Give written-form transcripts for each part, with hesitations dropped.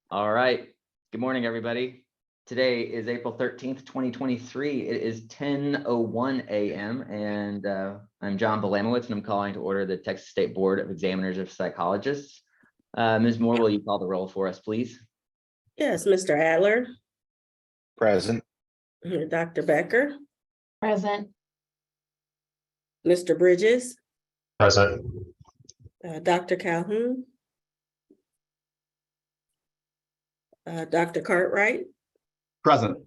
All right. Good morning, everybody. Today is April 13th, 2023. It is 10:01 a.m. and I'm John Belamowitz, and I'm calling to order the Texas State Board of Examiners of Psychologists. Ms. Moore, will you call the roll for us, please? Yes, Mr. Adler, Present. Dr. Becker, Present. Mr. Bridges, Present. Dr. Calhoun, Dr. Cartwright, Present.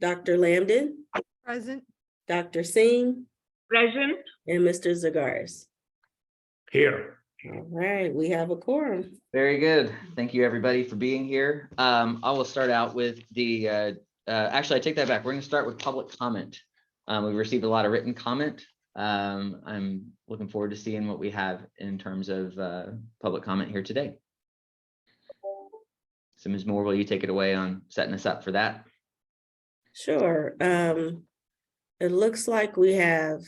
Dr. Lambden, Present. Dr. Singh, Present. and Mr. Zagaris. Here. All right, we have a quorum. Very good. Thank you, everybody, for being here. I will start out with the, actually, I take that back. We're going to start with public comment. We've received a lot of written comment. I'm looking forward to seeing what we have in terms of public comment here today. So Ms. Moore, will you take it away on setting us up for that? Sure. It looks like we have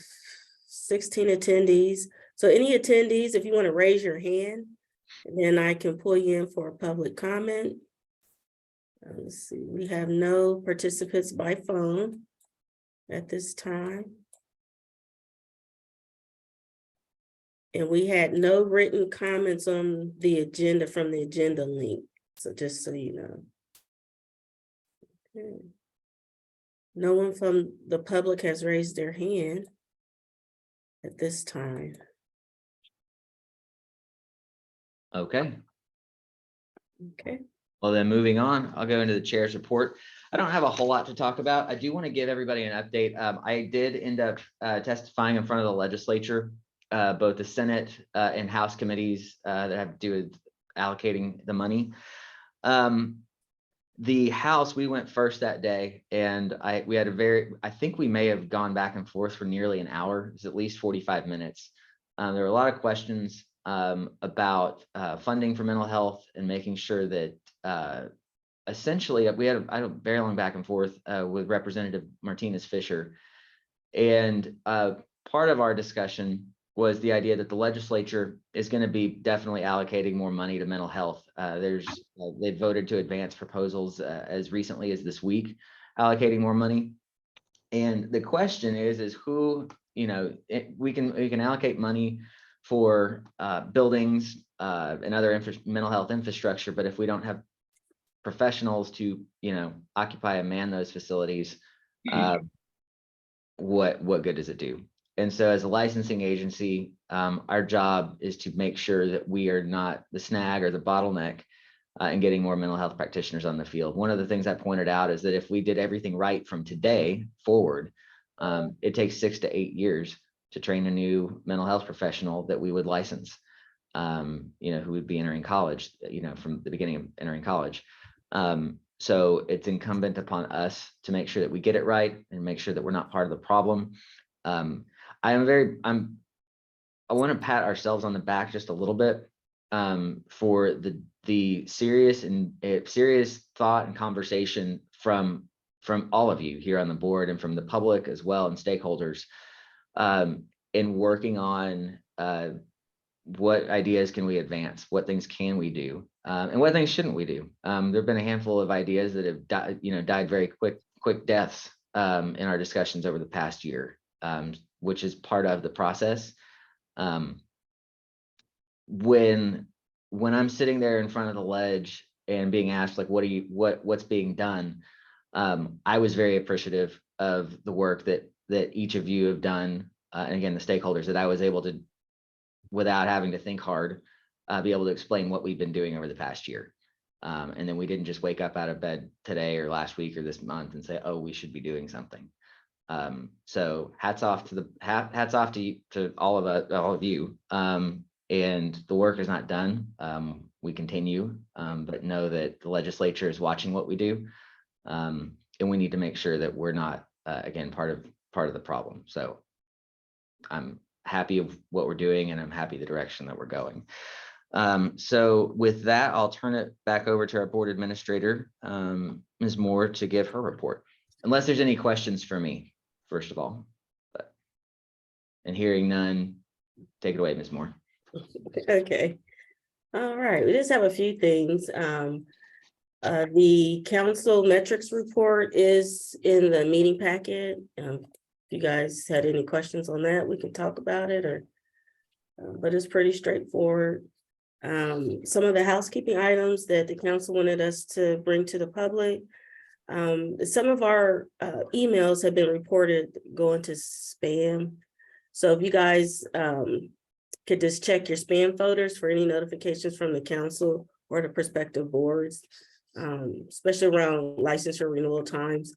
16 attendees. So any attendees, if you want to raise your hand, then I can pull you in for a public comment. Let's see, we have no participants by phone at this time. And we had no written comments on the agenda from the agenda link. So just so you know. Okay. No one from the public has raised their hand at this time. Okay. Okay. Well, then moving on, I'll go into the chair's report. I don't have a whole lot to talk about. I do want to give everybody an update. I did end up testifying in front of the legislature, both the Senate and House committees that have to do with allocating the money. The House, we went first that day, and we had I think we may have gone back and forth for nearly an hour. It was at least 45 minutes. There were a lot of questions about funding for mental health and making sure that essentially we had a very long back and forth with Representative Martinez Fisher. And part of our discussion was the idea that the legislature is going to be definitely allocating more money to mental health. They voted to advance proposals as recently as this week, allocating more money. And the question is who, we can allocate money for buildings and other mental health infrastructure, but if we don't have professionals to, occupy and man those facilities, what good does it do? And so as a licensing agency, our job is to make sure that we are not the snag or the bottleneck in getting more mental health practitioners on the field. One of the things I pointed out is that if we did everything right from today forward, it takes 6 to 8 years to train a new mental health professional that we would license, who would be entering college, from the beginning of entering college. So it's incumbent upon us to make sure that we get it right and make sure that we're not part of the problem. I want to pat ourselves on the back just a little bit for the serious thought and conversation from all of you here on the board and from the public as well, and stakeholders in working on what ideas can we advance, what things can we do, and what things shouldn't we do. There have been a handful of ideas that have died very quick deaths in our discussions over the past year, which is part of the process. When I'm sitting there in front of the ledge and being asked, like, what's being done, I was very appreciative of the work that each of you have done, and again, the stakeholders, that I was able to, without having to think hard, be able to explain what we've been doing over the past year. And then we didn't just wake up out of bed today or last week or this month and say, oh, we should be doing something. So hats off to all of you. And the work is not done. We continue, but know that the legislature is watching what we do. And we need to make sure that we're not, again, part of the problem. So I'm happy of what we're doing, and I'm happy the direction that we're going. So with that, I'll turn it back over to our board administrator, Ms. Moore, to give her report, unless there's any questions for me, first of all. And hearing none, take it away, Ms. Moore. Okay. All right. We just have a few things. The council metrics report is in the meeting packet. If you guys had any questions on that, we can talk about it, or but it's pretty straightforward. Some of the housekeeping items that the council wanted us to bring to the public. Some of our emails have been reported going to spam. So if you guys could just check your spam folders for any notifications from the council or the prospective boards, especially around licensure renewal times.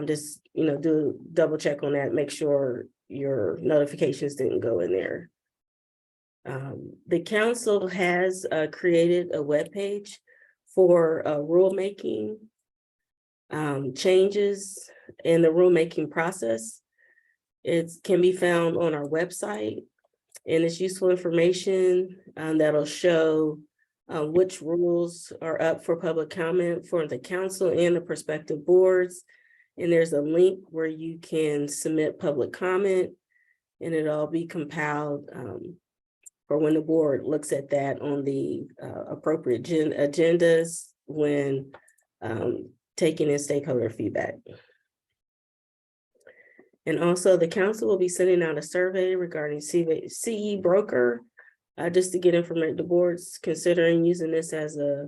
Just, do double check on that, make sure your notifications didn't go in there. The council has created a webpage for rulemaking changes in the rulemaking process. It can be found on our website, and it's useful information that'll show which rules are up for public comment for the council and the prospective boards. And there's a link where you can submit public comment, and it'll all be compiled for when the board looks at that on the appropriate agendas when taking in stakeholder feedback. And also the council will be sending out a survey regarding CE broker, just to get information. The board's considering using this as a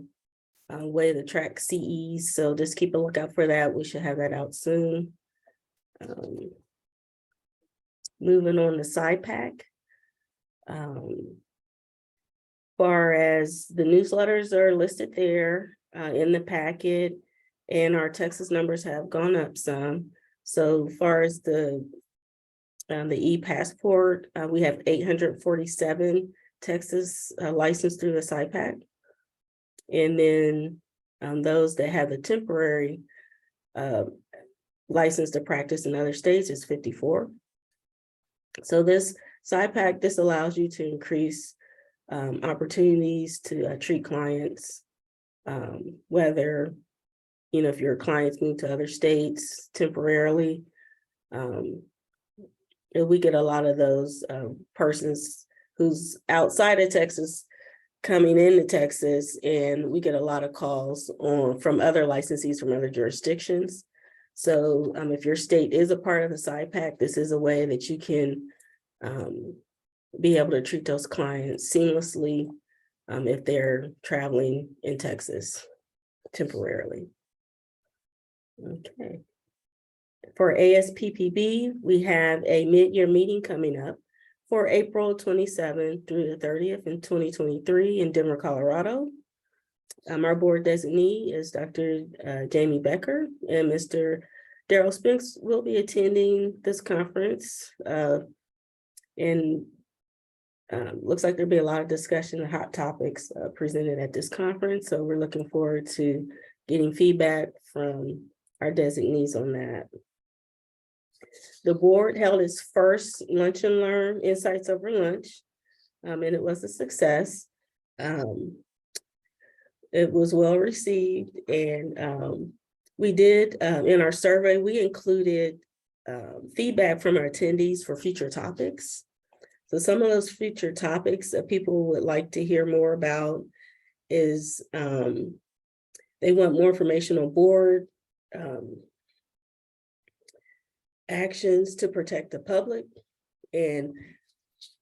way to track CEs. So just keep a lookout for that. We should have that out soon. Moving on to SIPAC. Far as the newsletters are listed there in the packet, and our Texas numbers have gone up some. So far as the e-passport, we have 847 Texas licensed through the SIPAC. And then those that have a temporary license to practice in other states is 54. So this SIPAC, this allows you to increase opportunities to treat clients, whether, if your clients move to other states temporarily. And we get a lot of those persons who's outside of Texas coming into Texas, and we get a lot of calls from other licensees from other jurisdictions. So if your state is a part of the SIPAC, this is a way that you can be able to treat those clients seamlessly if they're traveling in Texas temporarily. Okay. For ASPPB, we have a mid-year meeting coming up for April 27th through the 30th in 2023 in Denver, Colorado. Our board designee is Dr. Jamie Becker, and Mr. Daryl Spinks will be attending this conference. And looks like there'll be a lot of discussion and hot topics presented at this conference. So we're looking forward to getting feedback from our designees on that. The board held its first Lunch and Learn Insights Over Lunch, and it was a success. It was well received, and we did, in our survey, we included feedback from our attendees for future topics. So some of those future topics that people would like to hear more about is they want more information on board actions to protect the public, and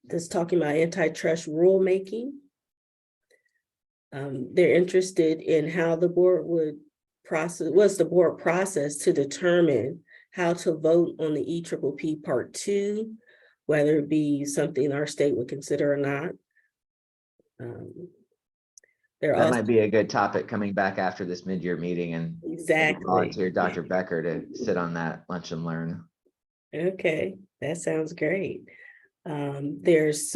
this talking about antitrust rulemaking. They're interested in how the board would process, what's the board process to determine how to vote on the EPPP Part 2, whether it be something our state would consider or not. That might be a good topic coming back after this mid-year meeting, and exactly volunteer Dr. Becker to sit on that Lunch and Learn. Okay, that sounds great. There's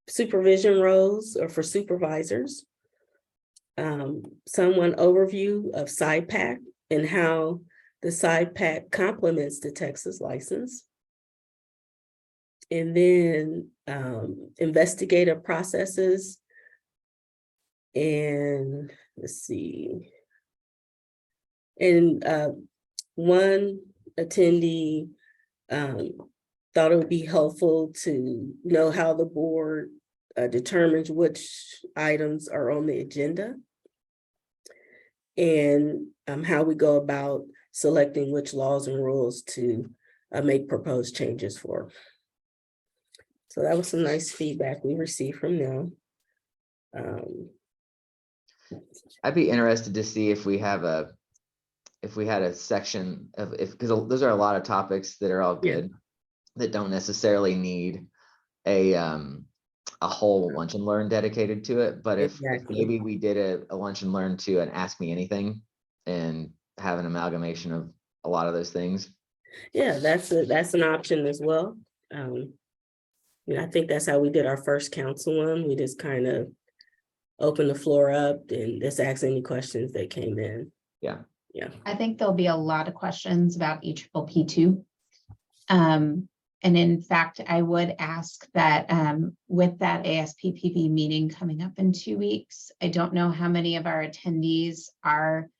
supervision roles or for supervisors. Someone overview of SIPAC and how the SIPAC complements the Texas license. And then investigative processes. And let's see. And one attendee thought it would be helpful to know how the board determines which items are on the agenda. and how we go about selecting which laws and rules to make proposed changes for. So that was some nice feedback we received from them. I'd be interested to see if we had a section of, because those are a lot of topics that are all Yeah. good, that don't necessarily need a whole lunch and learn dedicated to it. But if Exactly. maybe we did a lunch and learn to an Ask Me Anything and have an amalgamation of a lot of those things. Yeah, that's an option as well. I think that's how we did our first council one. We just kind of opened the floor up and just asked any questions that came in. Yeah. Yeah. I think there'll be a lot of questions about EPPP2. And in fact, I would ask that with that ASPPB meeting coming up in 2 weeks, I don't know how many of our attendees are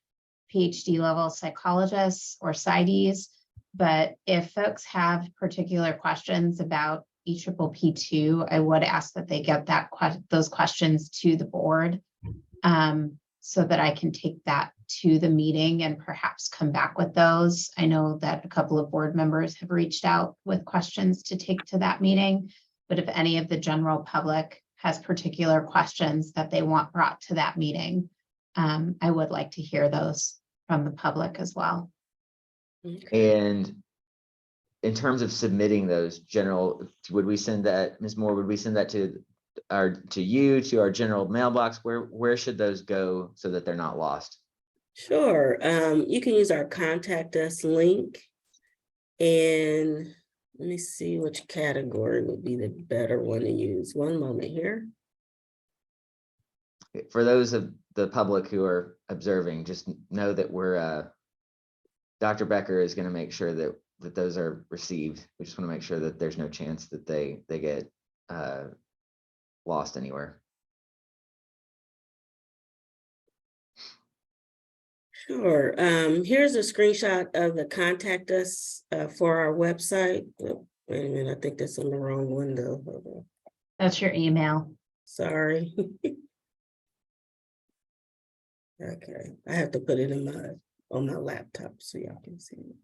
PhD level psychologists or PsyDs, but if folks have particular questions about EPPP2, I would ask that they get those questions to the board so that I can take that to the meeting and perhaps come back with those. I know that a couple of board members have reached out with questions to take to that meeting, but if any of the general public has particular questions that they want brought to that meeting, I would like to hear those from the public as well. And in terms of submitting those general, would we send that, Ms. Moore, would we send that to our general mailbox? Where should those go so that they're not lost? Sure. You can use our contact us link. And let me see which category would be the better one to use. One moment here. For those of the public who are observing, just know that we're Dr. Becker is going to make sure that those are received. We just want to make sure that there's no chance that they get lost anywhere. Sure. Here's a screenshot of the contact us for our website. Oh, wait a minute, I think that's on the wrong window. Hold on. That's your email. Sorry. Okay, I have to put it on my laptop so y'all can see it.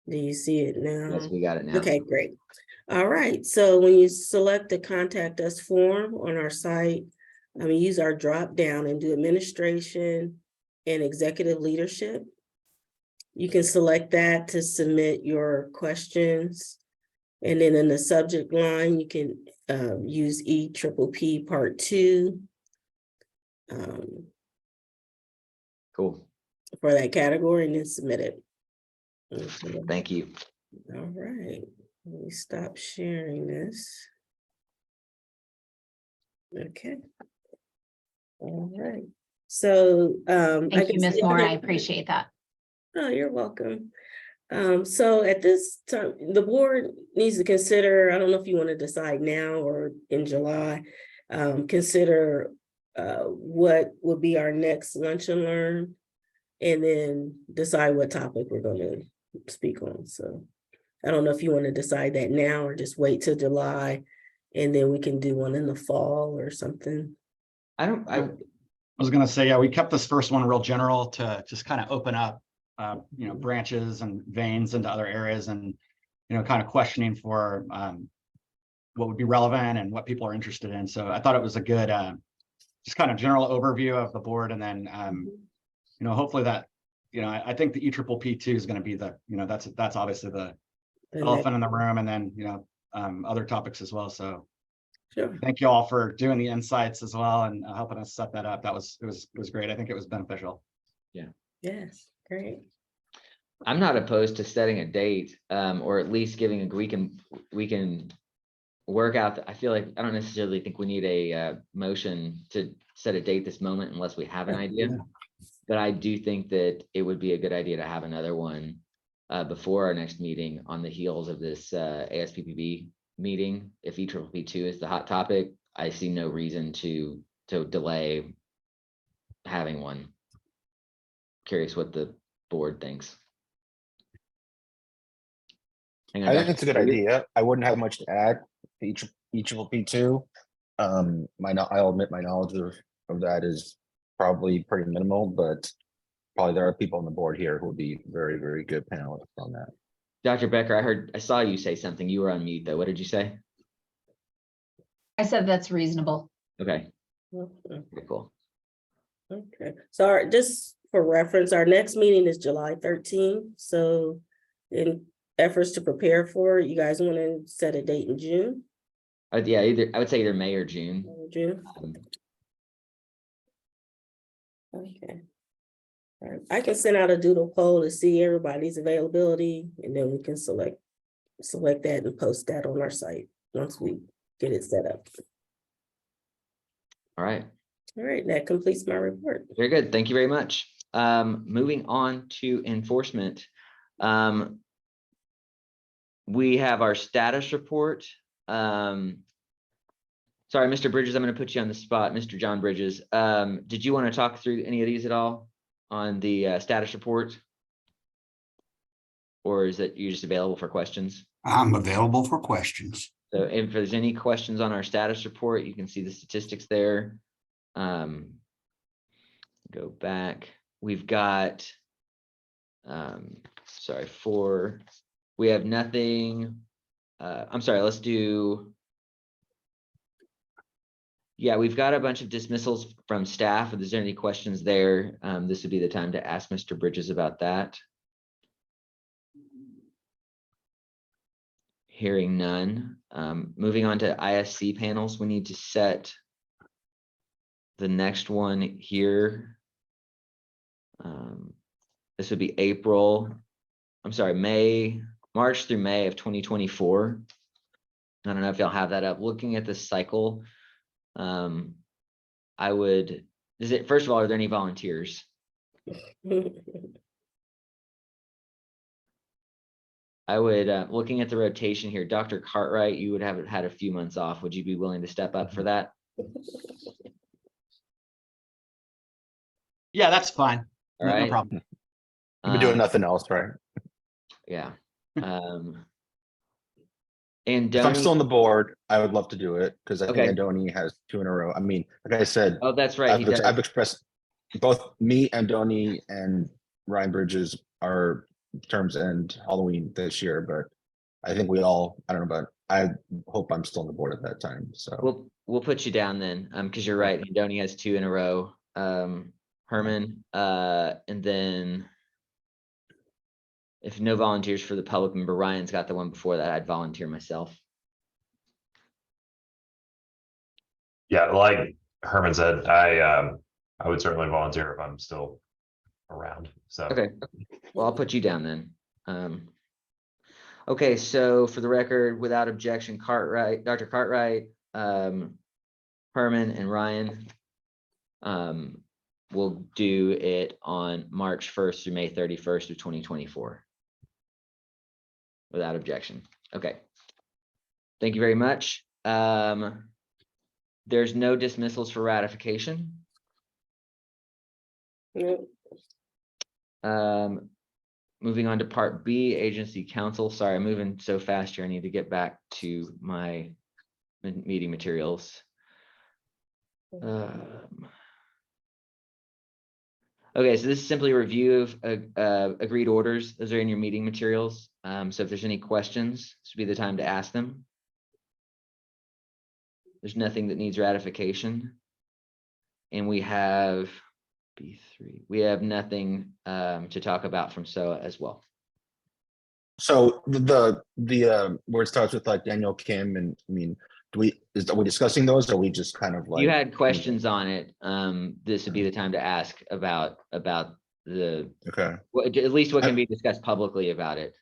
Do you see it now? Yes, we got it now. Okay, great. All right, so when you select the contact us form on our site, use our drop down and do administration and executive leadership. You can select that to submit your questions. And then in the subject line, you can use EPPP Part 2 Cool. for that category and then submit it. Okay. Thank you. All right, let me stop sharing this. Okay. All right. So Thank you, Ms. Moore. I appreciate that. Oh, you're welcome. So at this time, the board needs to consider, I don't know if you want to decide now or in July, consider what would be our next lunch and learn, and then decide what topic we're going to speak on. So I don't know if you want to decide that now or just wait till July and then we can do one in the fall or something. I was going to say, yeah, we kept this first one real general to just kind of open up, branches and veins into other areas, and kind of questioning for what would be relevant and what people are interested in. So I thought it was a good, just kind of general overview of the board, and then hopefully that, I think the EPPP2 is going to be the, that's obviously the elephant in the room, and then other topics as well. So Sure. thank you all for doing the insights as well and helping us set that up. It was great. I think it was beneficial. Yeah. Yes, great. I'm not opposed to setting a date, or at least giving we can work out. I feel like I don't necessarily think we need a motion to set a date this moment unless we have an idea. Yeah. But I do think that it would be a good idea to have another one before our next meeting on the heels of this ASPPB meeting. If EPPP2 is the hot topic, I see no reason to delay having one. Curious what the board thinks. Hang on, I think Dr. it's a good idea. I wouldn't have much to add to EPPP2. I'll admit my knowledge of that is probably pretty minimal, but probably there are people on the board here who would be very, very good panelists on that. Dr. Becker, I saw you say something. You were on mute though. What did you say? I said that's reasonable. Okay, Okay. very cool. Okay, so just for reference, our next meeting is July 13th. So in efforts to prepare for it, you guys want to set a date in June? Yeah, I would say either May or June. June, Um, okay. All right, I can send out a doodle poll to see everybody's availability, and then we can select that and post that on our site once we get it set up. All right. All right, that completes my report. Very good. Thank you very much. Moving on to enforcement. We have our status report. Sorry, Mr. Bridges, I'm going to put you on the spot, Mr. John Bridges. Did you want to talk through any of these at all on the status report? Or is it you just available for questions? I'm available for questions. So if there's any questions on our status report, you can see the statistics there. Go back. We've got, sorry, we have nothing. I'm sorry, let's do. Yeah, we've got a bunch of dismissals from staff. If there's any questions there, this would be the time to ask Mr. Bridges about that. Hearing none. Moving on to ISC panels, we need to set the next one here. This would be March through May of 2024. I don't know if y'all have that up. Looking at the cycle, first of all, are there any volunteers? I would, looking at the rotation here, Dr. Cartwright, you would have had a few months off. Would you be willing to step up for that? Yeah, that's fine. All No right. problem. You've been doing nothing else, right? Yeah. And If I'm still on the Donnie, board, I would love to do it because I think Okay. Andoni has 2 in a row. I mean, like I said, oh, that's right. He I've does. expressed both me, Andoni, and Ryan Bridges, our terms end Halloween this year, but I think we all, I don't know, but I hope I'm still on the board at that time. So We'll put you down then, because you're right. Andoni has 2 in a row. Herman, and then if no volunteers for the public member, Ryan's got the one before that. I'd volunteer myself. Yeah, like Herman said, I would certainly volunteer if I'm still around. So Okay, well, I'll put you down then. Okay, so for the record, without objection, Cartwright, Dr. Cartwright, Herman and Ryan. We'll do it on March 1st through May 31st of 2024. Without objection. Okay. Thank you very much. There's no dismissals for ratification. Nope. Moving on to part B, agency counsel. Sorry, I'm moving so fast here. I need to get back to my meeting materials. Okay, so this is simply a review of agreed orders. Those are in your meeting materials. So if there's any questions, this would be the time to ask them. There's nothing that needs ratification. And we have B3. We have nothing to talk about from SOA as well. So the where it starts with like Daniel Kim, and I mean, are we discussing those, or are we just kind of like, You had questions on it. This would be the time to ask about the, okay, at least what can be discussed publicly about it.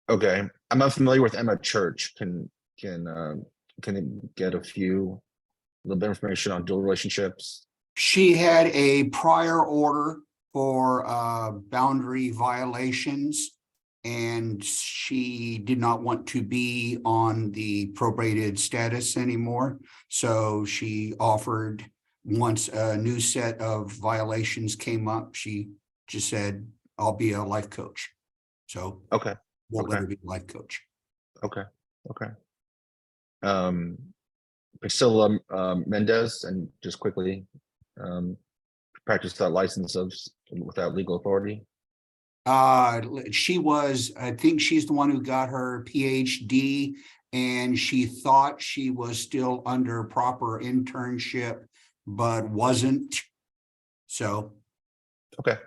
okay. I'm unfamiliar with Emma Church. Can it get a little bit of information on dual relationships? She had a prior order for boundary violations, and she did not want to be on the prorated status anymore. So she offered, once a new set of violations came up, she just said, I'll be a life coach. So Okay, we'll let okay. her be a life coach. okay. Priscilla Mendez, and just quickly, practice that license of without legal authority? She was, I think she's the one who got her PhD, and she thought she was still under proper internship, but wasn't. So, Okay.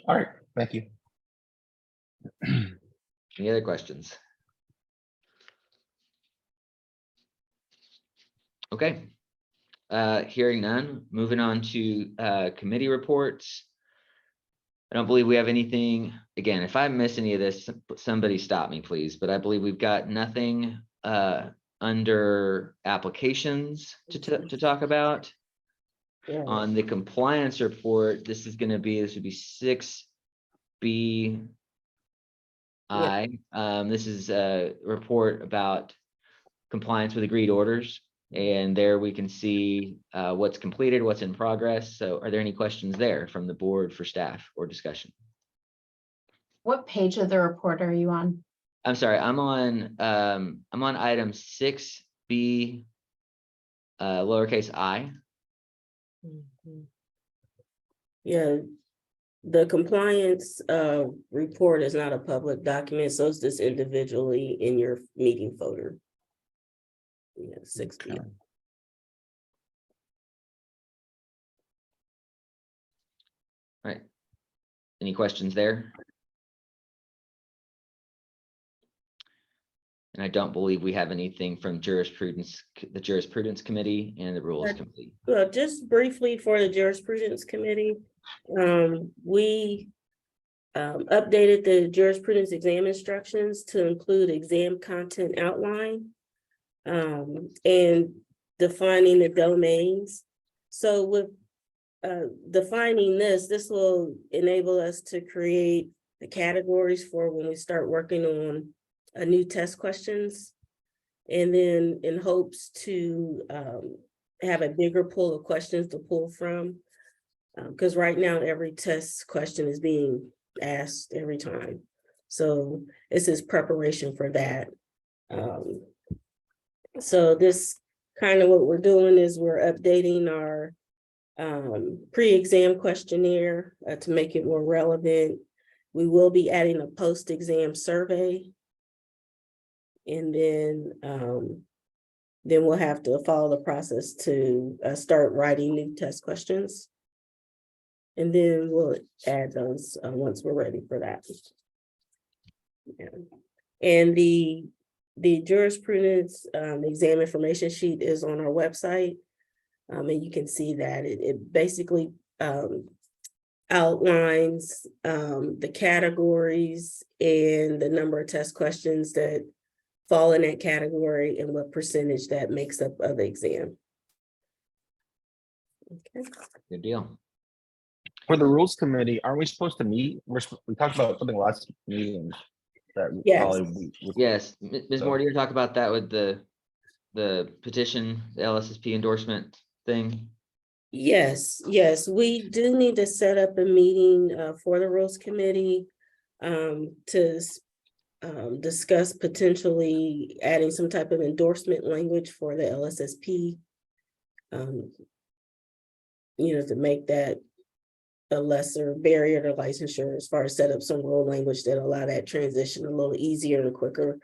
All right, thank you. Any other questions? Okay. Hearing none, moving on to committee reports. I don't believe we have anything. Again, if I miss any of this, somebody stop me, please. But I believe we've got nothing under applications to talk about. Yeah. On the compliance report, this would be 6B. This is a report about compliance with agreed orders. And there we can see what's completed, what's in progress. So are there any questions there from the board for staff or discussion? What page of the report are you on? I'm sorry, I'm on item 6B, lowercase I. Mhm. Yeah, the compliance report is not a public document, so it's just individually in your meeting folder. Yeah, 6B. Okay. Right. Any questions there? And I don't believe we have anything from jurisprudence, the jurisprudence committee and the rules committee. Well, just briefly for the jurisprudence committee, we updated the jurisprudence exam instructions to include exam content outline and defining the domains. So with defining this will enable us to create the categories for when we start working on a new test questions. And then in hopes to have a bigger pool of questions to pull from. Because right now, every test question is being asked every time. So this is preparation for that. So this kind of what we're doing is we're updating our pre-exam questionnaire to make it more relevant. We will be adding a post-exam survey. And then we'll have to follow the process to start writing new test questions. And then we'll add those once we're ready for that. Yeah. And the jurisprudence exam information sheet is on our website. And you can see that it basically outlines the categories and the number of test questions that fall in that category and what percentage that makes up of the exam. Okay. Good deal. For the rules committee, aren't we supposed to meet? We talked about something last meeting that Yes. probably Yes, Ms. Moore, do you talk about that with the petition, the LSSP endorsement thing? Yes, we do need to set up a meeting for the rules committee to discuss potentially adding some type of endorsement language for the LSSP. To make that a lesser barrier to licensure as far as set up some rule language that allow that transition a little easier and quicker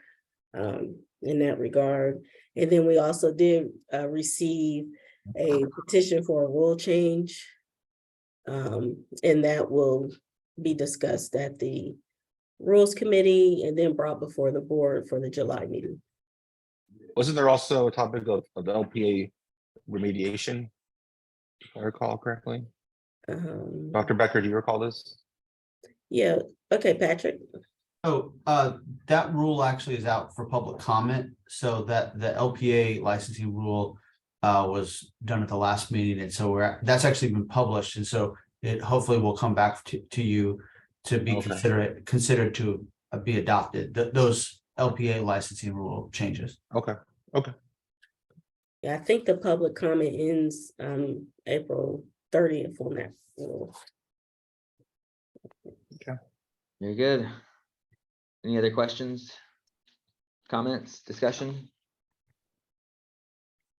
in that regard. And then we also did receive a petition for a rule change. And that will be discussed at the rules committee and then brought before the board for the July meeting. Wasn't there also a topic of the LPA remediation, if I recall correctly? Dr. Becker, do you recall this? Yeah, okay, Patrick. Oh, that rule actually is out for public comment, so that the LPA licensing rule was done at the last meeting, and so that's actually been published, and so it hopefully will come back to you to be considered to be adopted. Those LPA licensing rule changes. Okay. Yeah, I think the public comment ends April 30th on that rule. Very good. Any other questions, comments, discussion?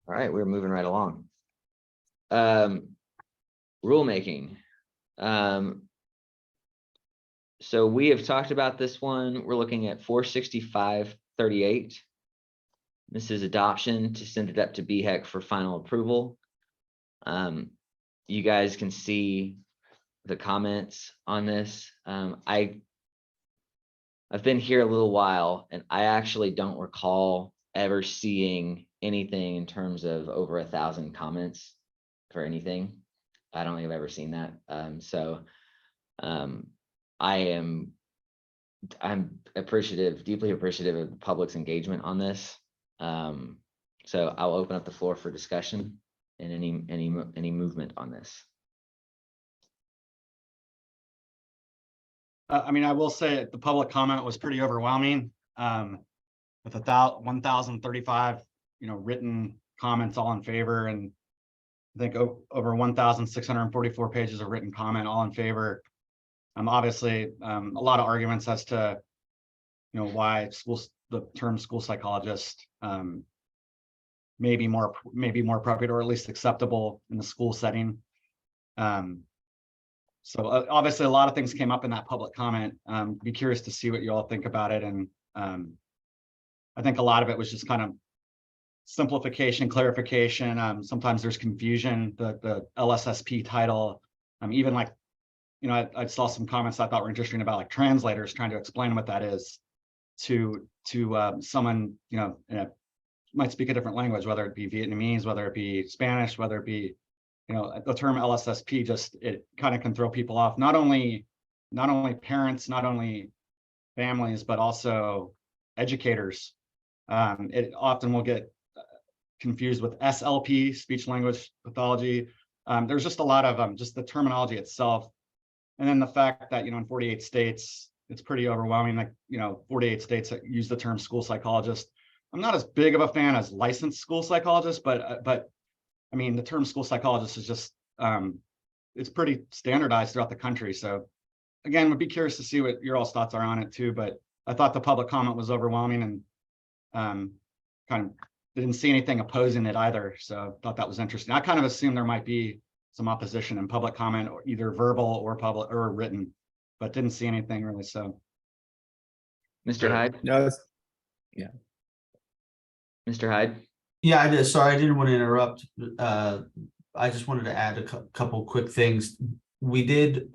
All right, we're moving right along. Rulemaking. So we have talked about this one. We're looking at 465-38. This is adoption to send it up to BHEC for final approval. You guys can see the comments on this. I've been here a little while, and I actually don't recall ever seeing anything in terms of over 1,000 comments for anything. I don't think I've ever seen that. I'm appreciative, deeply appreciative of the public's engagement on this. So I'll open up the floor for discussion and any movement on this. I mean, I will say the public comment was pretty overwhelming, with 1,035, written comments all in favor, and I think over 1,644 pages of written comment all in favor. Obviously, a lot of arguments as to, why the term school psychologist may be more appropriate, or at least acceptable in the school setting. So obviously a lot of things came up in that public comment. Be curious to see what you all think about it. And I think a lot of it was just kind of simplification, clarification. Sometimes there's confusion. The LSSP title, even like, I saw some comments I thought were interesting about like translators trying to explain what that is to someone, might speak a different language, whether it be Vietnamese, whether it be Spanish, whether it be, the term LSSP, just it kind of can throw people off. Not only parents, not only families, but also educators. It often will get confused with SLP, speech language pathology. There's just a lot of just the terminology itself. And then the fact that, in 48 states, it's pretty overwhelming, like, 48 states that use the term school psychologist. I'm not as big of a fan as licensed school psychologist, but I mean, the term school psychologist is just, it's pretty standardized throughout the country. So again, would be curious to see what your all's thoughts are on it too, but I thought the public comment was overwhelming, and kind of didn't see anything opposing it either. So I thought that was interesting. I kind of assumed there might be some opposition in public comment, or either verbal or public or written, but didn't see anything really. So Mr. Hyde? No, Mr. Hyde? Yeah, I did. Sorry, I didn't want to interrupt. I just wanted to add a couple quick things. We did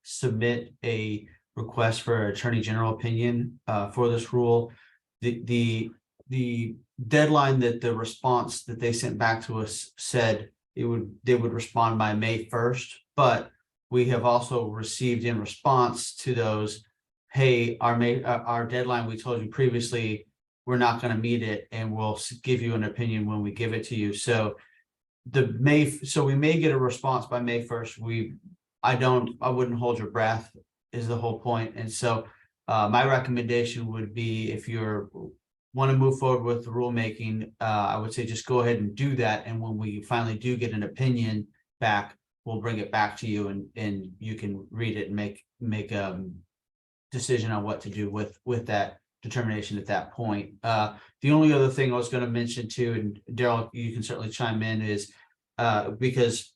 submit a request for Attorney General opinion for this rule. The deadline that the response that they sent back to us said they would respond by May 1st, but we have also received in response to those, hey, our deadline, we told you previously, we're not going to meet it, and we'll give you an opinion when we give it to you. So we may get a response by May 1st. I wouldn't hold your breath is the whole point. And so my recommendation would be, if you want to move forward with the rulemaking, I would say just go ahead and do that. And when we finally do get an opinion back, we'll bring it back to you, and you can read it and make a decision on what to do with that determination at that point. The only other thing I was going to mention too, and Daryl, you can certainly chime in, is because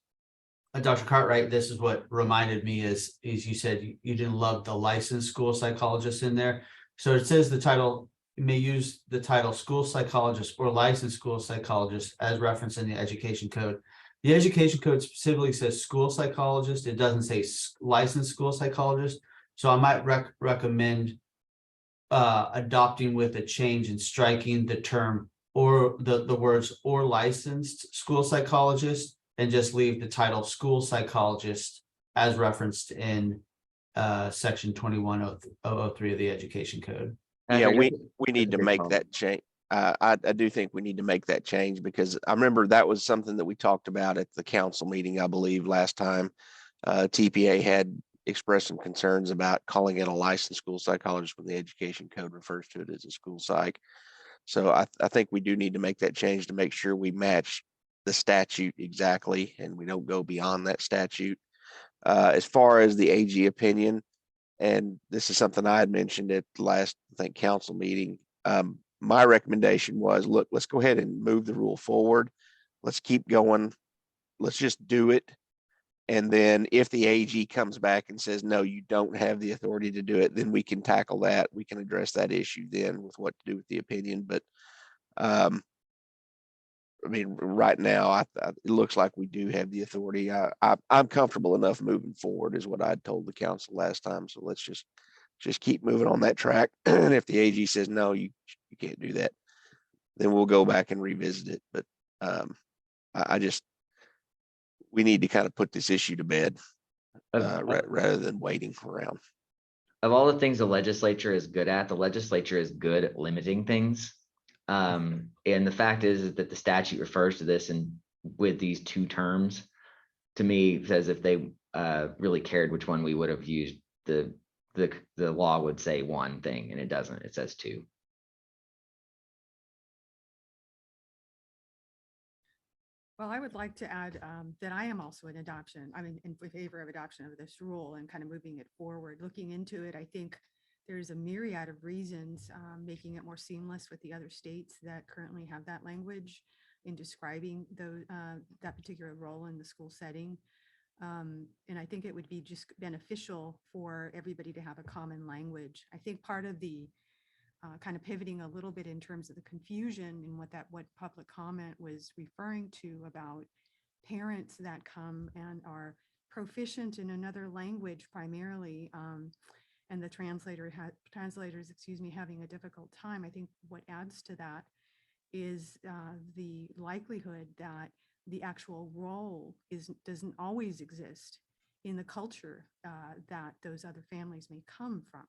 Dr. Cartwright, this is what reminded me is you said you didn't love the licensed school psychologist in there. So it says the title, you may use the title school psychologist or licensed school psychologist as referenced in the education code. The education code specifically says school psychologist. It doesn't say licensed school psychologist. So I might recommend adopting with a change and striking the term or the words or licensed school psychologist, and just leave the title school psychologist as referenced in section 2103 of the education code. Yeah, Patrick, we need to make that change. I do think we need to make that change, because I remember that was something that we talked about at the council meeting, I believe, last time. TPA had expressed some concerns about calling it a licensed school psychologist when the education code refers to it as a school psych. So I think we do need to make that change to make sure we match the statute exactly, and we don't go beyond that statute. As far as the AG opinion, and this is something I had mentioned at the last, I think, council meeting. My recommendation was, look, let's go ahead and move the rule forward. Let's keep going. Let's just do it. And then if the AG comes back and says, no, you don't have the authority to do it, then we can tackle that. We can address that issue then with what to do with the opinion. But I mean, right now, it looks like we do have the authority. I'm comfortable enough moving forward is what I told the council last time. So let's just keep moving on that track. And if the AG says, no, you can't do that, then we'll go back and revisit it. But we need to kind of put this issue to bed rather than waiting around. Of all the things the legislature is good at, the legislature is good at limiting things. And the fact is that the statute refers to this and with these two terms, to me, says if they really cared which one we would have used, the law would say one thing and it doesn't, it says two. Well, I would like to add that I am also in favor of adoption of this rule and kind of moving it forward. Looking into it, I think there's a myriad of reasons making it more seamless with the other states that currently have that language in describing that particular role in the school setting. And I think it would be just beneficial for everybody to have a common language. I think part of the kind of pivoting a little bit in terms of the confusion and what public comment was referring to about parents that come and are proficient in another language primarily, and the translators, having a difficult time. I think what adds to that is the likelihood that the actual role doesn't always exist in the culture that those other families may come from.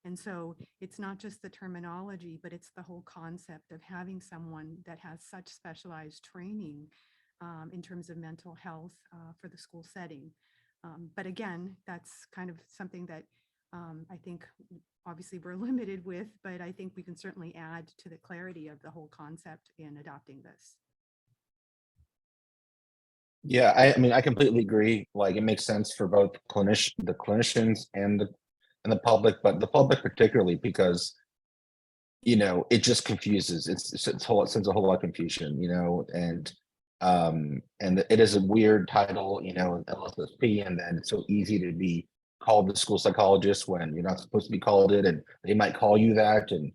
And so it's not just the terminology, but it's the whole concept of having someone that has such specialized training in terms of mental health for the school setting. But again, that's kind of something that I think obviously we're limited with, but I think we can certainly add to the clarity of the whole concept in adopting this. Yeah, I mean, I completely agree. Like, it makes sense for both the clinicians and the public, but the public particularly because, it just confuses. It sends a whole lot of confusion, and it is a weird title, LSSP, and then it's so easy to be called the school psychologist when you're not supposed to be called it, and they might call you that, and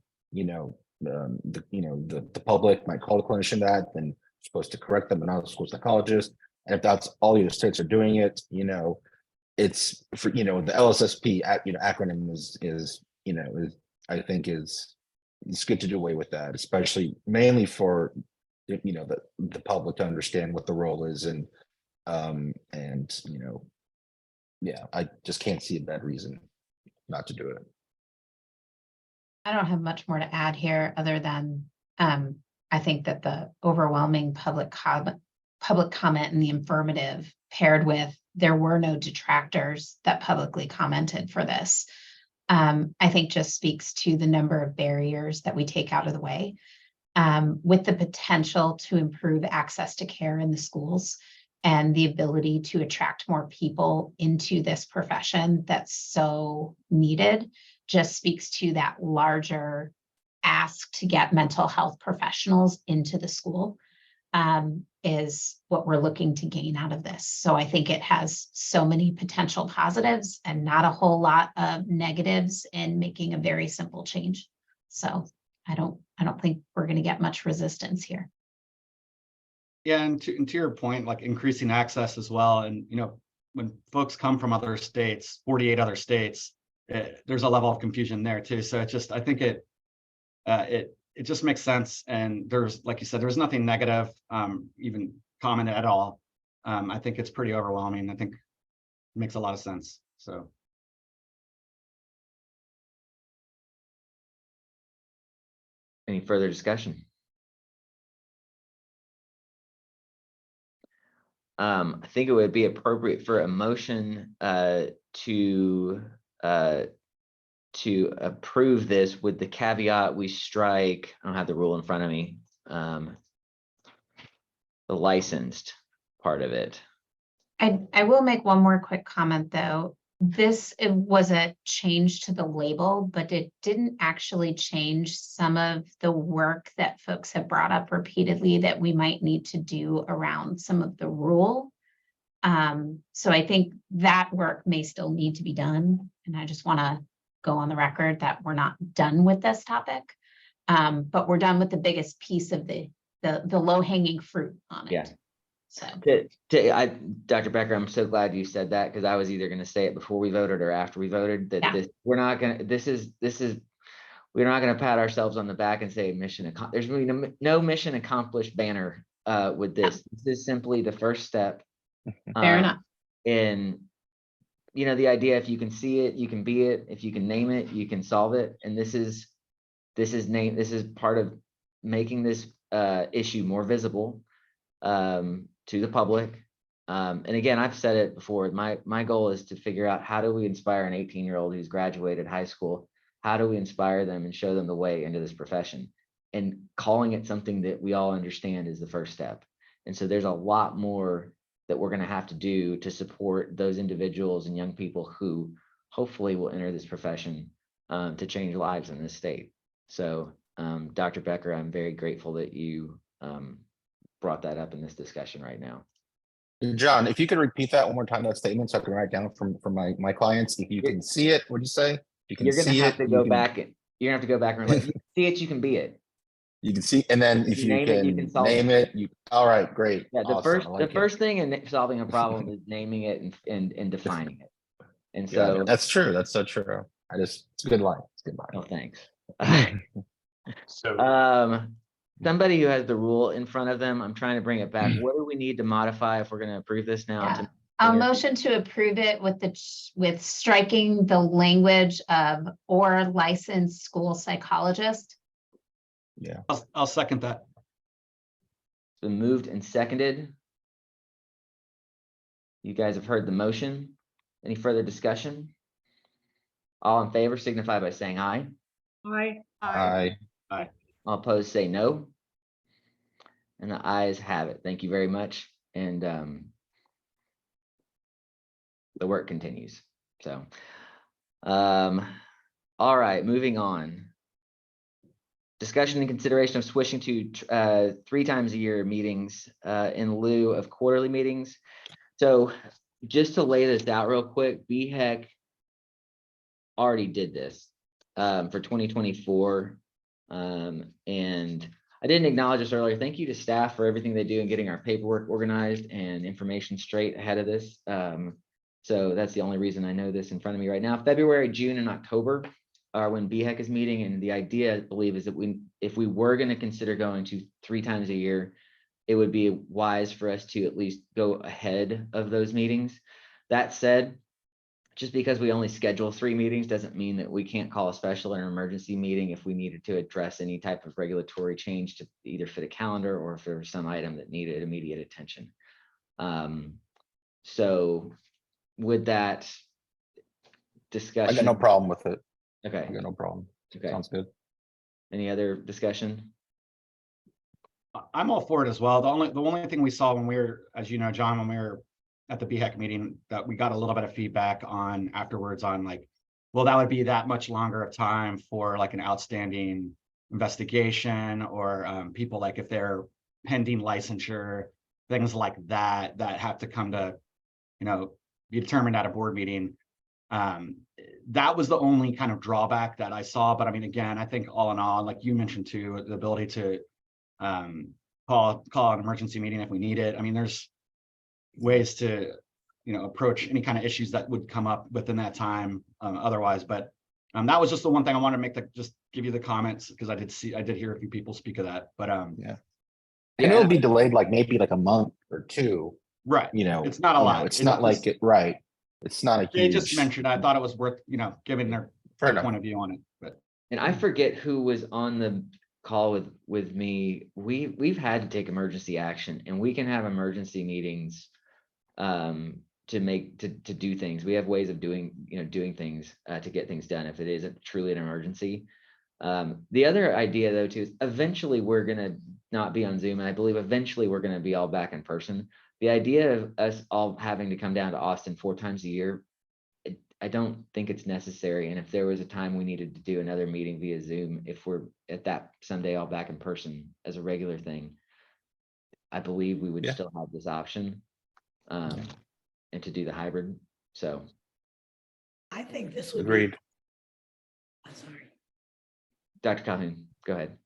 the public might call the clinician that, and you're supposed to correct them, and not the school psychologist. And if that's all your states are doing it, it's for the LSSP acronym is I think it's good to do away with that, especially mainly for the public to understand what the role is, and yeah, I just can't see a bad reason not to do it. I don't have much more to add here other than I think that the overwhelming public comment and the affirmative paired with there were no detractors that publicly commented for this, I think just speaks to the number of barriers that we take out of the way, with the potential to improve access to care in the schools and the ability to attract more people into this profession that's so needed, just speaks to that larger ask to get mental health professionals into the school, is what we're looking to gain out of this. So I think it has so many potential positives and not a whole lot of negatives in making a very simple change. So I don't think we're going to get much resistance here. Yeah, and to your point, like increasing access as well. And when folks come from other states, 48 other states, there's a level of confusion there too. So I think it just makes sense. And there's, like you said, there's nothing negative, even commented at all. I think it's pretty overwhelming. I think it makes a lot of sense. So. Any further discussion? I think it would be appropriate for a motion to approve this with the caveat we strike, I don't have the rule in front of me, the licensed part of it. I will make one more quick comment though. It was a change to the label, but it didn't actually change some of the work that folks have brought up repeatedly that we might need to do around some of the rule So I think that work may still need to be done. And I just want to go on the record that we're not done with this topic. But we're done with the biggest piece of the low hanging fruit on it. Yeah. So Dr. Becker, I'm so glad you said that, because I was either going to say it before we voted or after we voted, that Yeah. we're not going to, we're not going to pat ourselves on the back and say mission accomplished. There's really no mission accomplished banner with this. This is simply the first step. fair enough. And the idea, if you can see it, you can be it. If you can name it, you can solve it. And this is part of making this issue more visible to the public. And again, I've said it before, my goal is to figure out, how do we inspire an 18-year-old who's graduated high school? How do we inspire them and show them the way into this profession? And calling it something that we all understand is the first step. And so there's a lot more that we're going to have to do to support those individuals and young people who hopefully will enter this profession to change lives in this state. So Dr. Becker, I'm very grateful that you brought that up in this discussion right now. John, if you could repeat that one more time, that statement, so I can write it down from my clients. If you can see it, what'd you say? You can You're going to see have it. to go back and you're going to have to go back and like, you see it, you can be it. You can see, and then if you name it, you can solve name it, all right, great. Yeah, the Awesome, first thing in solving a problem is naming it and defining it. And Yeah, so that's true. That's so true. It's a good line. It's a good oh, line. thanks. So Somebody who has the rule in front of them, I'm trying to bring it back. What do we need to modify if we're going to approve this now? Yeah. I'll motion to approve it with striking the language of or licensed school psychologist. Yeah. I'll second that. It's been moved and seconded. You guys have heard the motion. Any further discussion? All in favor signify by saying aye. I All opposed say no. And the ayes have it. Thank you very much. And the work continues. So, all right, moving on. Discussion and consideration of switching to 3 times a year meetings in lieu of quarterly meetings. So just to lay this out real quick, BHEC already did this for 2024. And I didn't acknowledge this earlier. Thank you to staff for everything they do in getting our paperwork organized and information straight ahead of this. So that's the only reason I know this in front of me right now. February, June, and October are when BHEC is meeting. And the idea, I believe, is that if we were going to consider going to 3 times a year, it would be wise for us to at least go ahead of those meetings. That said, just because we only schedule 3 meetings doesn't mean that we can't call a special or an emergency meeting if we needed to address any type of regulatory change to either fit a calendar or if there was some item that needed immediate attention. So with that discussion, I got no problem with it. Okay. I got no problem. Okay. Sounds good. Any other discussion? I'm all for it as well. The only thing we saw when we were, as you know, John, when we were at the BHEC meeting, that we got a little bit of feedback on afterwards on like, well, that would be that much longer of time for like an outstanding investigation or people like if they're pending licensure, things like that have to come to, be determined at a board meeting. That was the only kind of drawback that I saw. But I mean, again, I think all in all, like you mentioned too, the ability to call an emergency meeting if we need it. I mean, there's ways to, approach any kind of issues that would come up within that time otherwise. But that was just the one thing I wanted to make, just give you the comments, because I did hear a few people speak of that. But yeah. I know it'll be delayed like maybe like a month or 2. Right. It's not a lot. It's not like it, right. It's not a huge. They just mentioned, I thought it was worth, giving their point of view on it. But And I forget who was on the call with me. We've had to take emergency action, and we can have emergency meetings to do things. We have ways of doing things to get things done if it isn't truly an emergency. The other idea though too is eventually we're gonna not be on Zoom, and I believe eventually we're gonna be all back in person. The idea of us all having to come down to Austin 4 times a year, I don't think it's necessary. And if there was a time we needed to do another meeting via Zoom, if we're at that someday all back in person as a regular thing, I believe we would still have this option. and to do the hybrid. So I think this would Agreed. be, I'm sorry, Dr. Calhoun, go ahead.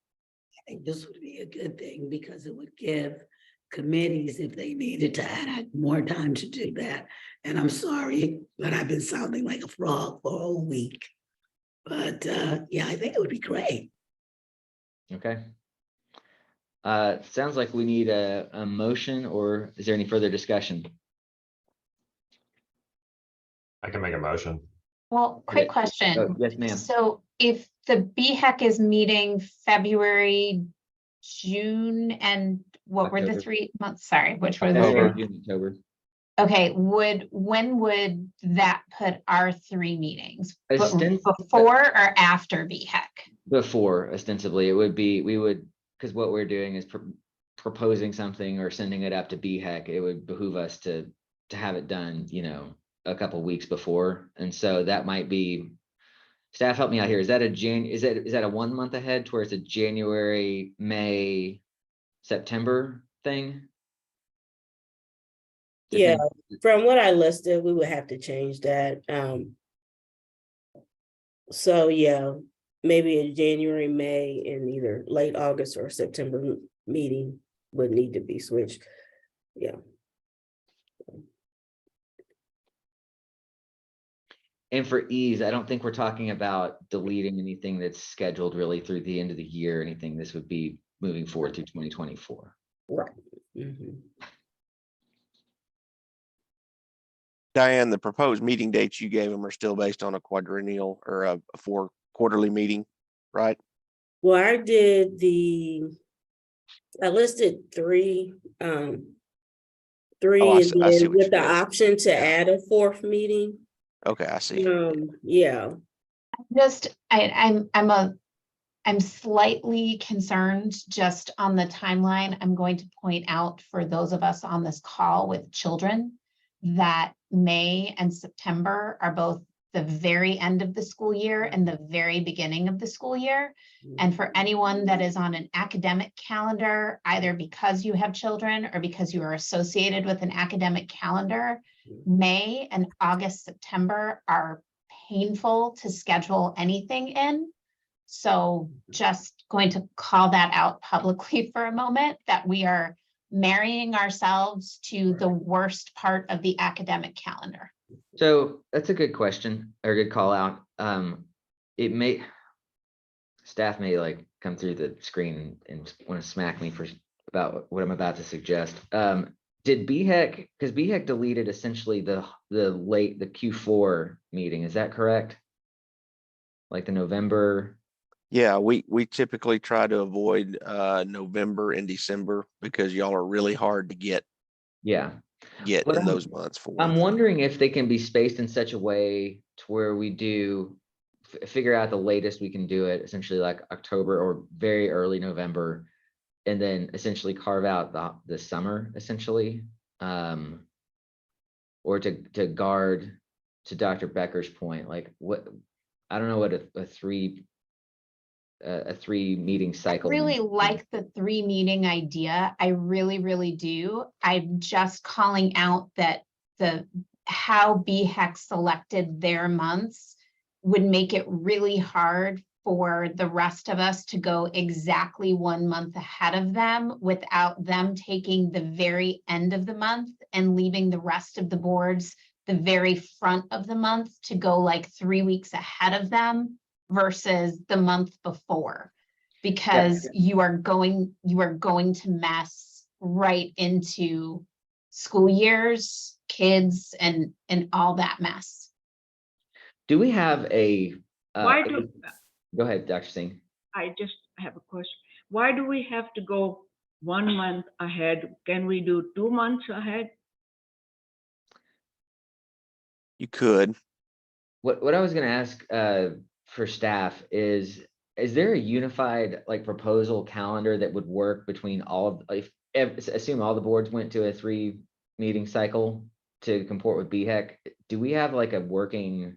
I think this would be a good thing because it would give committees, if they needed to add more time to do that. And I'm sorry, but I've been sounding like a frog for a whole week. But yeah, I think it would be great. Okay. Sounds like we need a motion, or is there any further discussion? I can make a motion. Well, quick Oh, question. yes, ma'am. So if the BHEC is meeting February, June, and what were the October. 3 months? Sorry, which were the February, three? June, October. Okay, when would that put our 3 meetings? Ostent- Before or after BHEC? Before, ostensibly, it would be, we would, because what we're doing is proposing something or sending it up to BHEC. It would behoove us to have it done, you know, a couple weeks before. And so that might be, staff, help me out here. Is that a is that a 1 month ahead to where it's a January, May, September thing? Yeah, from what I listed, we would have to change that. So yeah, maybe a January, May, and either late August or September meeting would need to be switched. Yeah. And for ease, I don't think we're talking about deleting anything that's scheduled really through the end of the year or anything. This would be moving forward through 2024. Right. Mhm. Diane, the proposed meeting dates you gave them are still based on a quadrennial or a 4 quarterly meeting, right? Well, I listed three, Oh, three, I and see- I see then what with you the did. option to Yeah. add a 4th meeting. Okay, I see. Yeah, I'm slightly concerned just on the timeline. I'm going to point out for those of us on this call with children that May and September are both the very end of the school year and the very beginning of the school year. And for anyone that is on an academic calendar, either because you have children or because you are associated with an academic calendar, May and August, September are painful to schedule anything in. So just going to call that out publicly for a moment, that we are marrying ourselves to the worst part of the academic calendar. So that's a good question or good call out. It may, staff may like come through the screen and want to smack me for about what I'm about to suggest. Did BHEC, because BHEC deleted essentially the Q4 meeting, is that correct? Like the November. Yeah, we typically try to avoid November and December because y'all are really hard to get Yeah. in those months for. I'm wondering if they can be spaced in such a way to where we do figure out the latest we can do it, essentially like October or very early November, and then essentially carve out the summer essentially, or to guard to Dr. Becker's point, like what, I don't know what a 3 meeting cycle. I really like the 3 meeting idea. I really, really do. I'm just calling out that how BHEC selected their months would make it really hard for the rest of us to go exactly 1 month ahead of them without them taking the very end of the month and leaving the rest of the boards the very front of the month to go like 3 weeks ahead of them versus the month before, because you are going to mess right into school years, kids, and all that mess. Do we have a? Go ahead, Dr. Singh. I just have a question. Why do we have to go 1 month ahead? Can we do 2 months ahead? You could. What I was going to ask for staff is there a unified like proposal calendar that would work between all of, if assume all the boards went to a 3 meeting cycle to comport with BHEC? Do we have like a working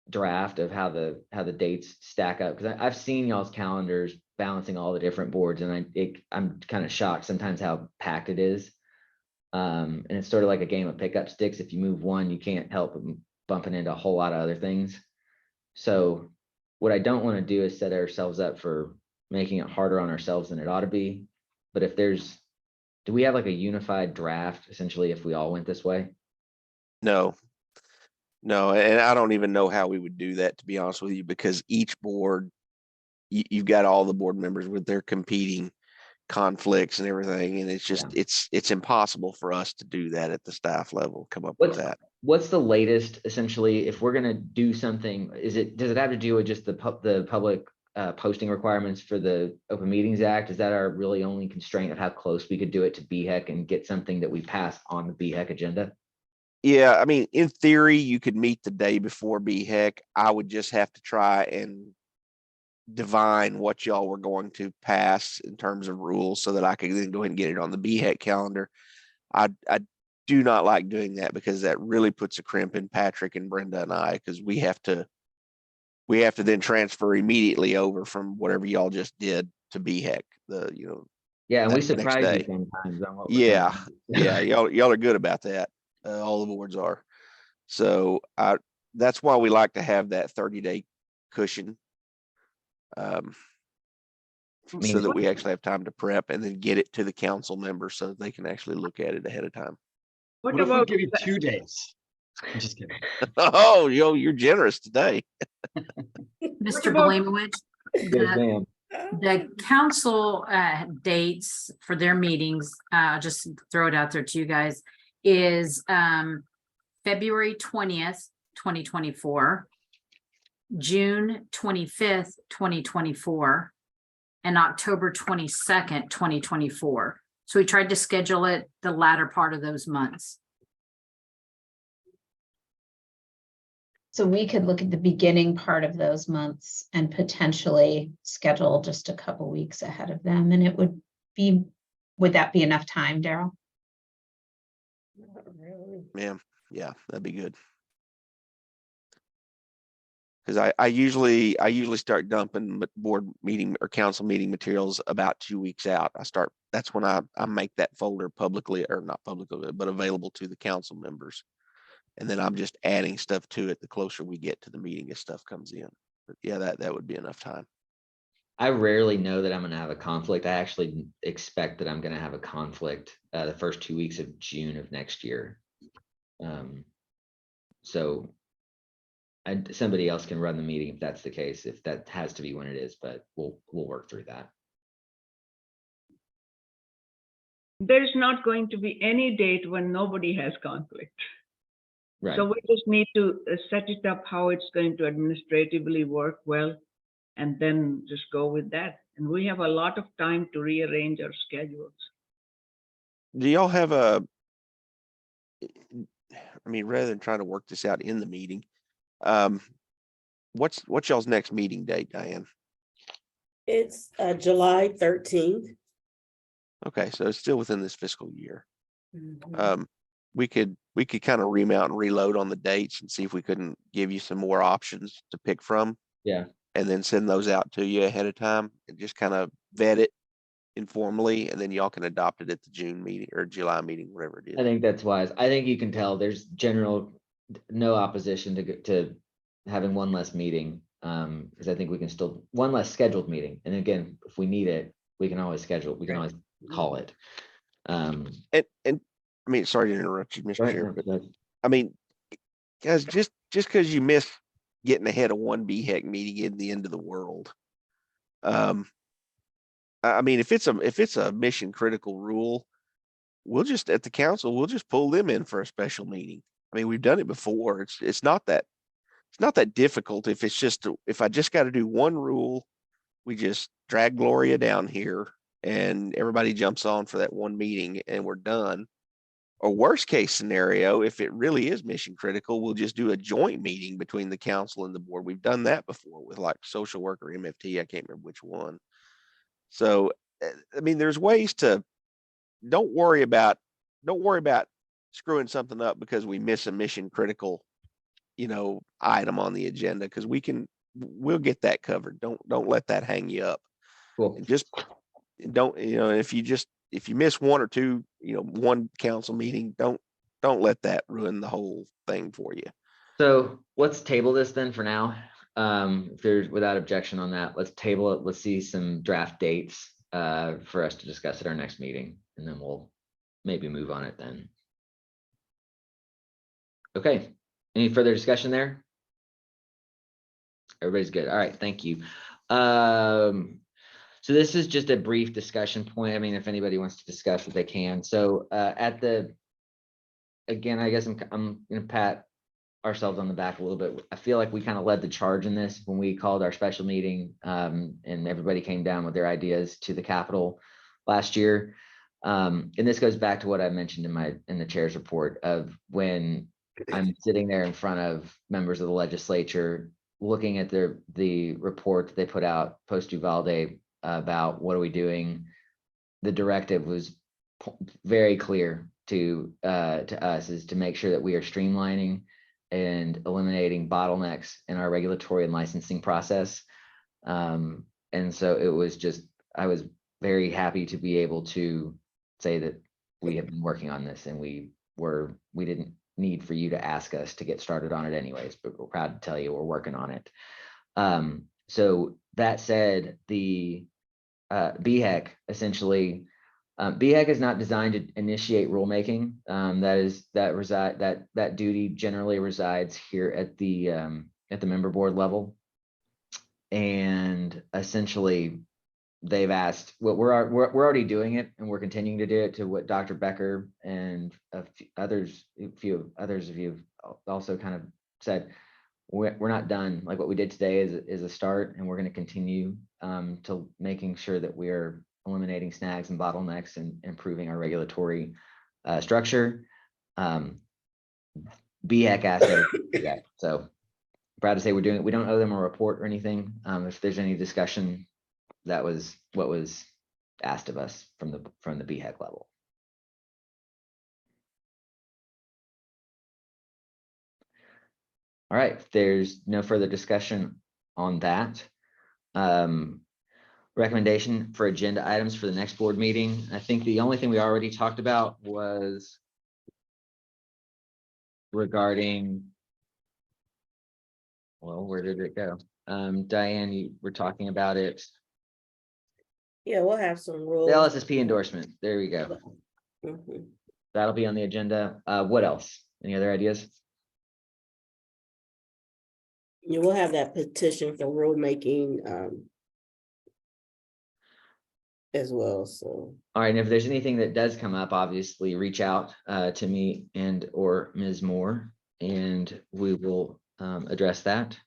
draft of how the dates stack up? Because I've seen y'all's calendars balancing all the different boards, and I'm kind of shocked sometimes how packed it is. And it's sort of like a game of pickup sticks. If you move one, you can't help but bumping into a whole lot of other things. So what I don't want to do is set ourselves up for making it harder on ourselves than it ought to be. But if do we have like a unified draft essentially if we all went this way? No, and I don't even know how we would do that, to be honest with you, because each board, you've got all the board members with their competing conflicts and everything, and it's just it's impossible for us to do that at the staff level, come up with that. What's the latest essentially if we're going to do something? Does it have to do with just the public posting requirements for the Open Meetings Act? Is that our really only constraint of how close we could do it to BHEC and get something that we pass on the BHEC agenda? Yeah, I mean, in theory, you could meet the day before BHEC. I would just have to try and divine what y'all were going to pass in terms of rules so that I could then go ahead and get it on the BHEC calendar. I do not like doing that because that really puts a crimp in Patrick and Brenda and I, because we have to then transfer immediately over from whatever y'all just did to BHEC. Yeah, and we that next surprise you day. sometimes on what we're Yeah, doing. yeah, y'all are good about that. All the boards are. So that's why we like to have that 30-day cushion. So that we actually have time to prep and then get it to the council members so that they can actually look at it ahead of time. What if we give you 2 days? I'm just kidding. Oh, you're generous today. Mr. about- Belamowicz, Yes, ma'am. the council dates for their meetings, just throw it out there to you guys, is February 20th, 2024, June 25th, 2024, and October 22nd, 2024. So we tried to schedule it the latter part of those months. So we could look at the beginning part of those months and potentially schedule just a couple weeks ahead of them. And would that be enough time, Daryl? Not really. Yeah, that'd be good. Because I usually start dumping board meeting or council meeting materials about 2 weeks out. That's when I make that folder publicly, or not publicly, but available to the council members. And then I'm just adding stuff to it the closer we get to the meeting as stuff comes in. But yeah, that would be enough time. I rarely know that I'm going to have a conflict. I actually expect that I'm going to have a conflict the first 2 weeks of June of next year. So somebody else can run the meeting if that's the case, if that has to be when it is, but we'll work through that. There's not going to be any date when nobody has conflict. Right. So we just need to set it up how it's going to administratively work well, and then just go with that. And we have a lot of time to rearrange our schedules. Do y'all have rather than trying to work this out in the meeting, what's y'all's next meeting date, Diane? It's July 13th. Okay, so it's still within this fiscal year. Mhm. We could kind of remount and reload on the dates and see if we couldn't give you some more options to pick from. Yeah. And then send those out to you ahead of time and just kind of vet it informally, and then y'all can adopt it at the June meeting or July meeting, whatever it is. I think that's wise. I think you can tell there's no opposition to having one less meeting. Because I think we can still one less scheduled meeting. And again, if we need it, we can always always call it. And I mean, sorry to interrupt you, Mr. Chair, but I mean, guys, just because you miss getting ahead of one BHEC meeting isn't the end of the world. I mean, if it's a mission critical rule, we'll just at the council, we'll just pull them in for a special meeting. I mean, we've done it before. It's not that difficult. If I just got to do one rule, we just drag Gloria down here and everybody jumps on for that one meeting and we're done. Or worst case scenario, if it really is mission critical, we'll just do a joint meeting between the council and the board. We've done that before with like social work or MFT. I can't remember which one. So, I mean, there's ways to don't worry about screwing something up because we miss a mission critical, item on the agenda, because we'll get that covered. Don't let that hang you up. Cool. And just don't, if you just if you miss one or two, one council meeting, don't let that ruin the whole thing for you. So let's table this then for now. If there's without objection on that, let's table it. Let's see some draft dates for us to discuss at our next meeting, and then we'll maybe move on it then. Okay, any further discussion there? Everybody's good. All right, thank you. So this is just a brief discussion point. I mean, if anybody wants to discuss it, they can. So again, I guess I'm gonna pat ourselves on the back a little bit. I feel like we kind of led the charge in this when we called our special meeting, and everybody came down with their ideas to the Capitol last year. And this goes back to what I mentioned in the chair's report of when I'm sitting there in front of members of the legislature, looking at the report that they put out post Uvalde about what are we doing. The directive was very clear to us, is to make sure that we are streamlining and eliminating bottlenecks in our regulatory and licensing process. And so it was just, I was very happy to be able to say that we have been working on this, and we didn't need for you to ask us to get started on it anyways, but we're proud to tell you we're working on it. So that said, the BHEC essentially, BHEC is not designed to initiate rulemaking. That duty generally resides here at the member board level, and essentially they've asked what we're already doing it, and we're continuing to do it, to what Dr. Becker and a few others of you have also kind of said. We're not done. Like what we did today is a start, and we're going to continue to making sure that we're eliminating snags and bottlenecks and improving our regulatory structure. BHEC asked us to do that. So proud to say we're doing it. We don't owe them a report or anything. If there's any discussion, that was what was asked of us from the BHEC level. All right, if there's no further discussion on that. Recommendation for agenda items for the next board meeting. I think the only thing we already talked about was regarding, well, where did it go? Diane, you were talking about it. Yeah, we'll have some rules. The LSSP endorsement. There we go. Mhm. That'll be on the agenda. What else? Any other ideas? Yeah, we'll have that petition for rulemaking as well. So, All right, and if there's anything that does come up, obviously reach out to me and or Ms. Moore, and we will address that.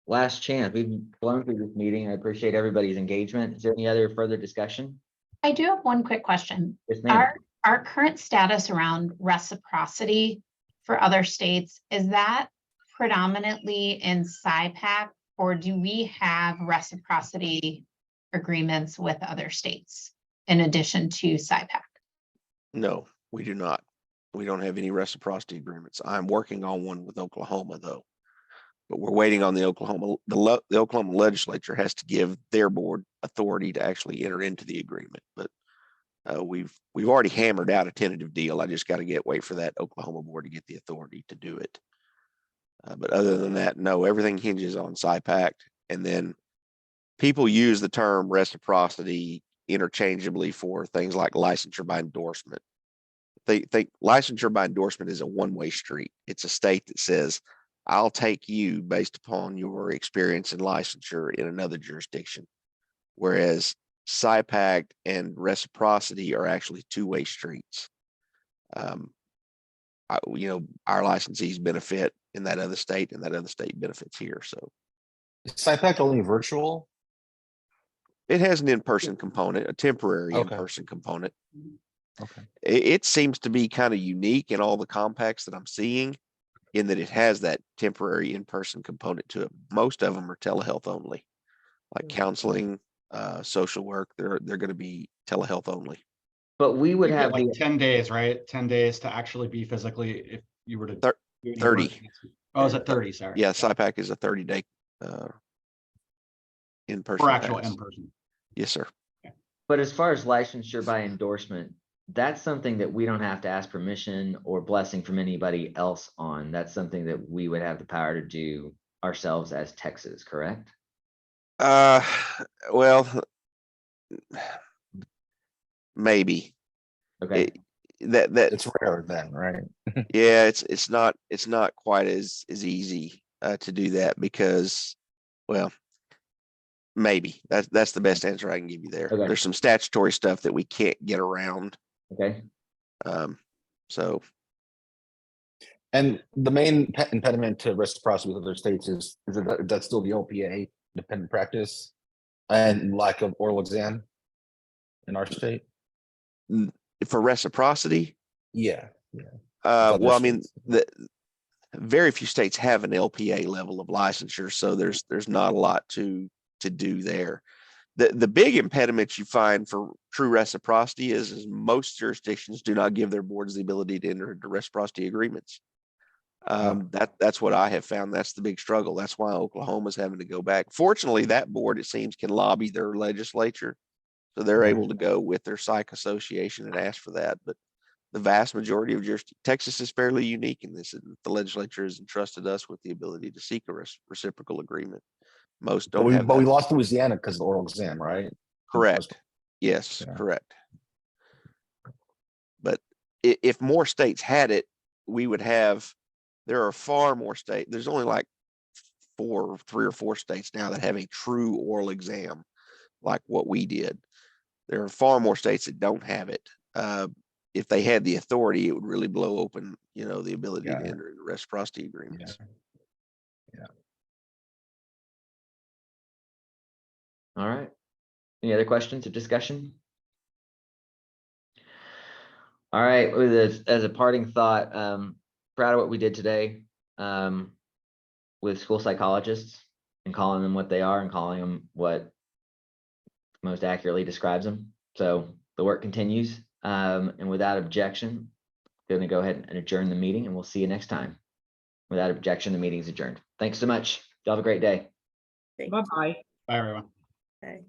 Last chance. We've blown through this meeting. I appreciate everybody's engagement. Is there any other further discussion? I do have one quick question. Yes, ma'am. Our current status around reciprocity for other states, is that predominantly in SIPAC, or do we have reciprocity agreements with other states in addition to SIPAC? No, we do not. We don't have any reciprocity agreements. I'm working on one with Oklahoma though. But we're waiting on the Oklahoma legislature has to give their board authority to actually enter into the agreement. But we've already hammered out a tentative deal. I just got to wait for that Oklahoma board to get the authority to do it. But other than that, no, everything hinges on SIPAC. And then people use the term reciprocity interchangeably for things like licensure by endorsement. They think licensure by endorsement is a one-way street. It's a state that says, I'll take you based upon your experience and licensure in another jurisdiction. Whereas SIPAC and reciprocity are actually two-way streets. Our licensees benefit in that other state, and that other state benefits here. So Is SIPAC only virtual? it has an in-person component, a temporary Okay. in-person component. Okay. It seems to be kind of unique in all the compacts that I'm seeing, in that it has that temporary in-person component to it. Most of them are telehealth only, like counseling, social work. They're going to be telehealth only. But we would You get have like the 10 days, right? 10 days to actually be physically, if you were to. 30. Oh, is it 30? Sorry. Yeah, SIPAC is a 30-day in-person For actual pass. in-person. Yes, sir. But as far as licensure by endorsement, that's something that we don't have to ask permission or blessing from anybody else on. That's something that we would have the power to do ourselves as Texas, correct? Well, maybe. Okay. That It's rare then, right? yeah, it's not quite as easy to do that because, well, maybe that's the best answer I can give you there. Okay. There's some statutory stuff that we can't get around. Okay. So And the main impediment to reciprocity with other states is that's still the LPA dependent practice and lack of oral exam in our state. for reciprocity, Yeah, yeah. well, I mean, very few states have an LPA level of licensure, so there's not a lot to do there. The big impediment you find for true reciprocity is most jurisdictions do not give their boards the ability to enter into reciprocity agreements. That's what I have found. That's the big struggle. That's why Oklahoma's having to go back. Fortunately, that board, it seems, can lobby their legislature, so they're able to go with their psych association and ask for that. But the vast majority of Texas is fairly unique in this. The legislature has entrusted us with the ability to seek a reciprocal agreement. Most don't have But we that. lost Louisiana because of the oral exam, right? Correct. Yes, Yeah. correct. But if more states had it, we would have, there are far more states. There's only like 3 or 4 states now that have a true oral exam like what we did. There are far more states that don't have it. If they had the authority, it would really blow open, the ability to enter into reciprocity agreements. Yeah. All right. Any other questions or discussion? All right, as a parting thought, proud of what we did today with school psychologists and calling them what they are and calling them what most accurately describes them. So the work continues, and without objection, going to go ahead and adjourn the meeting, and we'll see you next time. Without objection, the meeting is adjourned. Thanks so much. Y'all have a great day. Bye-bye. Bye, everyone. Okay.